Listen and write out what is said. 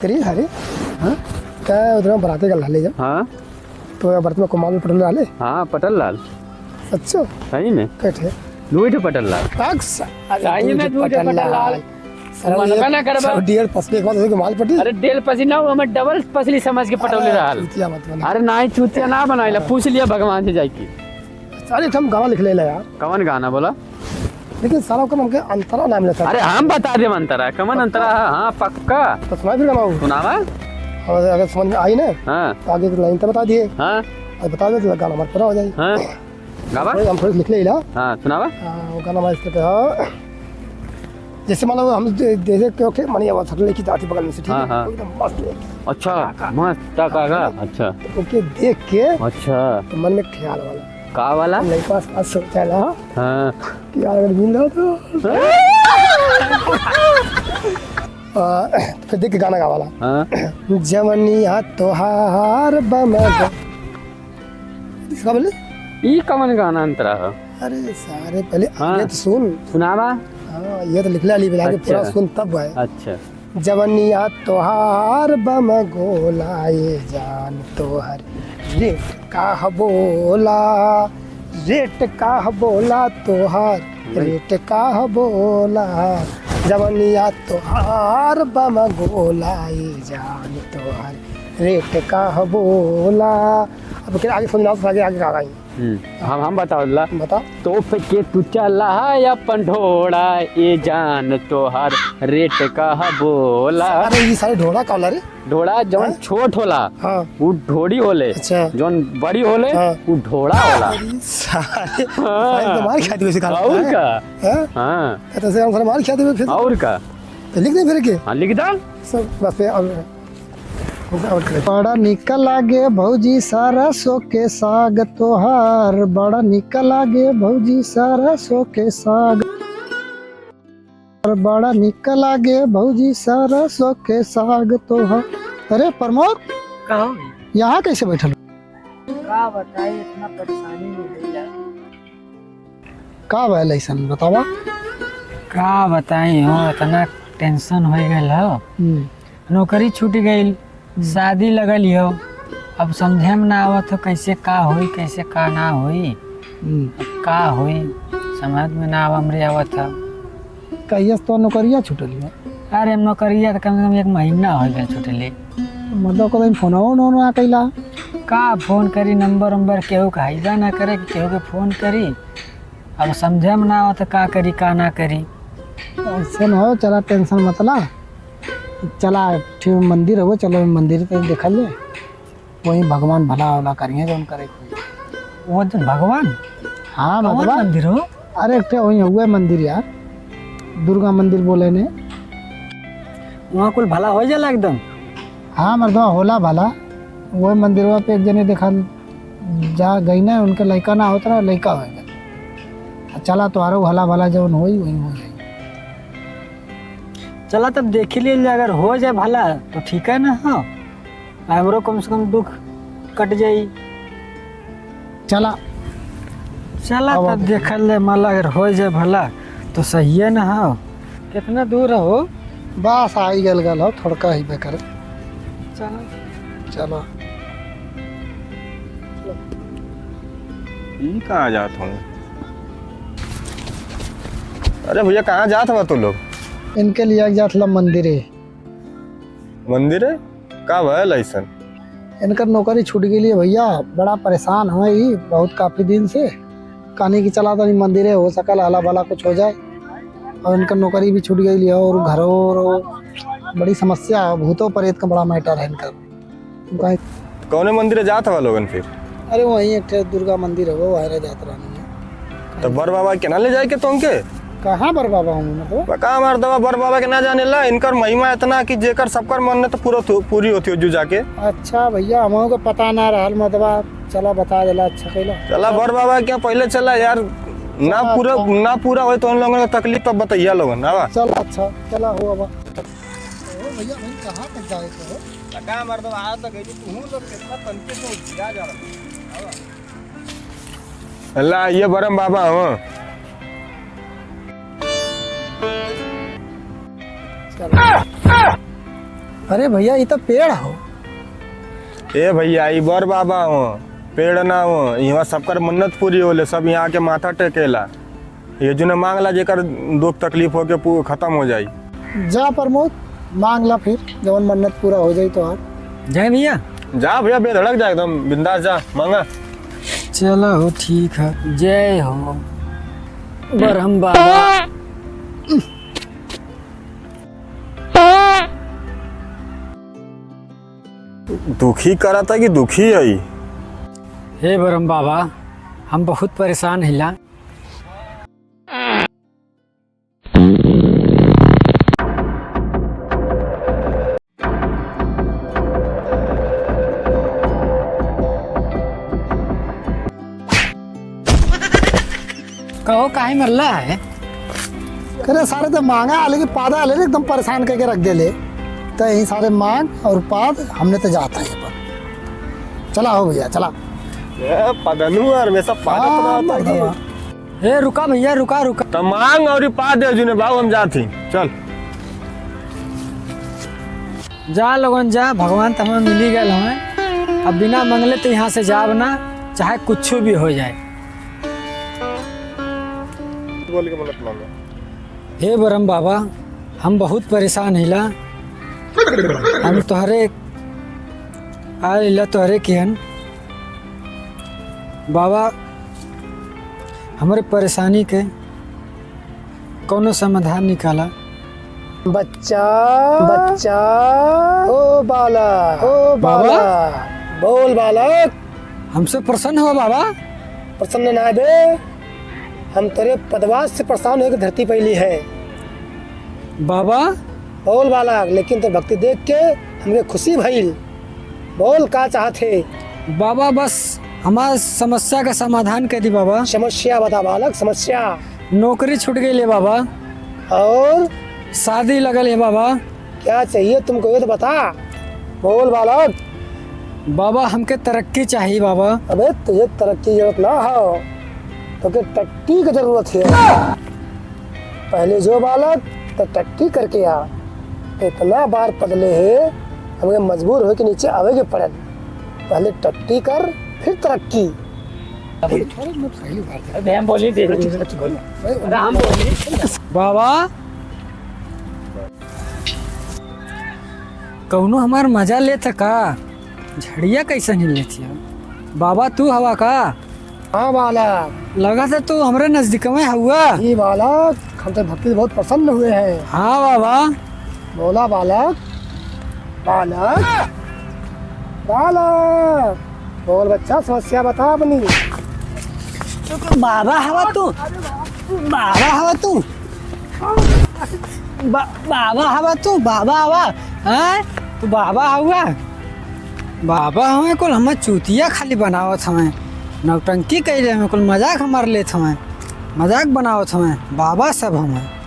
करिए हरे हाँ क्या उधर बराते का लाले जब हाँ तो बर्त में कुमार में पटल लाले हाँ पटल लाल अच्छा सही में कैठे दूध पटल लाल चाहिए में दूध पटल लाल मनका ना करबा सब डियर पसले के बाद उसके माल पटी अरे डेल पसीना वो हमें डबल पसली समझ के पटौले रहल चूतिया मत बना अरे ना ही चूतिया ना बनाइला पूछ लिया भगवान से जाई की अरे हम गाना लिख ले यार कवन गाना बोला लेकिन सारा का हमके अंतरा नाम लेता अरे हम बता दे अंतरा कमन अंतरा हाँ पक्का तो सुना फिर गाना सुनावा और अगर समझ में आई ना हाँ तो आगे तो लाइन तो बता दिए हाँ और बता दे तो गाना हमारा पूरा हो जाए हाँ गावा हम थोड़ी लिख ले हाँ सुनावा वो गाना हमारे इस तरह जैसे मान लो हम जैसे क्योंकि मानी आवाज थक लेके जाती बगल में से ठीक हाँ, है हाँ। एकदम मस्त लेके अच्छा मस्त काका अच्छा ओके देख के अच्छा तो मन में ख्याल वाला का वाला मेरे पास आज सोचा ना हाँ कि यार अगर मिल रहा तो फिर देख के गाना गा वाला हाँ जवनिया तोहार बमग इसका बोले ई कमन गाना अंतरा है अरे सारे पहले हाँ। ये तो सुन सुनावा हाँ ये तो लिख ले अली बिला के पूरा अच्छा। सुन तब है अच्छा जवनिया तोहार बम गोलाए जान तोहर रेट का बोला रेट का बोला तोहार रेट का बोला जवनिया तोहार बम गोलाए जान तोहर रेट का बोला अब फिर आगे समझाओ तो आगे आगे आ गई हम बताओ ला बता तो के तू चला अपन ढोड़ा ये जान तोहार रेट का बोला अरे ये सारे ढोड़ा का रे ढोड़ा जौन छोट होला हाँ वो ढोड़ी होले अच्छा जौन बड़ी होले हाँ। वो ढोड़ा होला सारे हाँ। तो मार खाते वैसे और का हाँ हाँ तो से हम सारे मार खाते हुए फिर और का तो लिख दे फिर के हाँ लिख दा सब बस पे बड़ा निकल लागे भौजी सारा सो के साग तोहार बड़ा निकल लागे भौजी सारा सो के साग बड़ा निकल लागे भौजी सारा सो के साग तोहार अरे प्रमोद कहो यहाँ कैसे बैठल का बताई इतना परेशानी में भैया का भैल ऐसा बतावा का बताई हो इतना टेंशन हो गई हो नौकरी छूट गई शादी लगल हो अब समझे में ना आवत हो कैसे का होई कैसे का ना होई अब का होई समझ में ना हमरे आवत हो कहिए तो नौकरिया छूटल है अरे नौकरिया तो कम से कम 1 महीना हो गया छूटले मतलब कहीं फोन ना कैला का फोन करी नंबर वंबर केहू का हाइजा ना करे कि केहू के फोन करी अब समझे में ना आवत का करी का ना करी ऐसे न हो चला टेंशन मत ला चला ठीक मंदिर हो चलो मंदिर पे देखल जाए वही भगवान भला वाला करिए जो करे वो तो भगवान हाँ कौन भगवान मंदिर हो अरे एक वही हुआ मंदिर यार दुर्गा मंदिर बोले ने वहाँ कुल भला हो जाला एकदम हाँ मर्दवा होला भला वो मंदिरवा पे एक जने देखा जा गई ना उनके लड़का ना होता ना लड़का हो गया चला तो आरो हला भला जब हो वही हो जाए चला तब देख ही लीजिए अगर हो जाए भला तो ठीक है ना हाँ हमरो कम से कम दुख कट जाई चला चला अब तब देखल ले माला अगर हो जाए भला तो सही है ना हाँ कितना दूर हो बस आई गल गल हो थोड़का ही बेकर चला चलो ये कहाँ जात हो? अरे भैया कहाँ जात हो तू लोग? इनके लिए जात ला मंदिर है मंदिर है? का भयल ऐसन? इनकर नौकरी छूट गई है भैया बड़ा परेशान हुए ही बहुत काफी दिन से कहानी की चला तो नहीं मंदिर है हो सकल हला भला कुछ हो जाए और इनकर नौकरी भी छूट गई है और घरों और बड़ी समस्या है भूतों प्रेत का बड़ा मैटर है इनका कौने मंदिर जात हो लोगन फिर? अरे वहीं एक दुर्गा मंदिर है वो वहाँ जात रहनी तो बर बाबा के ना ले जाए के तुमके? कहाँ पर बाबा हूँ मैं तो का मार दवा बर बाबा के ना जाने ला इनकर महिमा इतना कि जेकर सबकर मन तो पूरी होती हो जू जाके। अच्छा भैया हम को पता ना रहा मतबा चला बता दिला अच्छा कहला चला बर बाबा क्या पहले चला यार ना पूरा हो तो उन लोगों को तकलीफ तो बताइए लोगन ना चल अच्छा चला हो अब भैया मैं कहाँ तक जाए तो का मार दवा आ तो गई तू लोग कितना तनके से जा रहा अल्लाह ये बरम बाबा हो अरे भैया ये तो पेड़ हो। ए भैया ई बर बाबा हो, पेड़ ना हो। यहाँ सबकर मन्नत पूरी होले, सब यहाँ के माथा टेकेला। ये जो ने मांगला जेकर दुख तकलीफ होके खत्म हो जाई। जा प्रमोद मांग ला, फिर जवन मन्नत पूरा हो जाई तो। जय भैया। जा भैया, बेधड़क जा एकदम बिंदास जा, मांगा। चलो हो ठीक है। जय हो बरहम बाबा। दुखी करा था कि दुखी आई? हे बरहम बाबा, हम बहुत परेशान हिला। कहो काहे मरला है? करे सारे तो मांगा लेकिन पादा आले एकदम परेशान करके रख दे ले। तो यही सारे मांग और पाद हमने तो जाता है पर। चला हो भैया चला। पदनू और में सब पाद पड़ा था। हे रुका भैया, रुका रुका। तो मांग और पाद दे जुने बाबू, हम जाती। चल जा लोगन जा, भगवान तो हमें मिली गए हमें। अब बिना मंगले तो यहाँ से जाब ना, चाहे कुछ भी हो जाए। बोल के मन्नत मांगा। हे बरम बाबा, हम बहुत परेशान हिला। हम तोहरे आइला तोहरे किहन बाबा, हमारे परेशानी के कोनो समाधान निकाला। बच्चा बच्चा ओ बालक, ओ बालक, बोल बालक। हमसे प्रसन्न हो बाबा। प्रसन्न ना बे, हम तेरे पदवास से परेशान होकर धरती पैली है। बाबा बोल बालक, लेकिन तो भक्ति देख के हमें खुशी भइल। बोल का चाहते? बाबा बस हमार समस्या का समाधान कर दी बाबा। समस्या बता बालक, समस्या। नौकरी छूट गई ले बाबा, और शादी लगल है बाबा। क्या चाहिए तुमको ये तो बता। बोल बालक। बाबा हमके तरक्की चाहिए बाबा। अबे तुझे तरक्की की जरूरत ना हो, तो के टट्टी की जरूरत है। पहले जो बालक तो टट्टी करके आ। इतना बार पदले है हमें मजबूर हो के नीचे आवे के पड़े। पहले टट्टी कर फिर तरक्की। बाबा कौनो हमार मजा ले का? झड़िया कैसे नहीं लेती है? बाबा तू हवा का? हाँ बालक। लगा था तू हमारे नजदीक में हुआ। ये बालक, हम तो भक्ति से बहुत प्रसन्न हुए हैं। हाँ बाबा। बोला बालक। बालक बालक बोल बच्चा, समस्या बता अपनी। बाबा हवा तू, बाबा हवा तू, बाबा हवा तू, बाबा हवा है तू, बाबा हुआ। बाबा हमें कुल हमें चूतिया खाली बनावत हमें, नौटंकी कह रहे हमें, कुल मजाक हमारे लेत हमें, मजाक बनावत हमें। बाबा सब हमें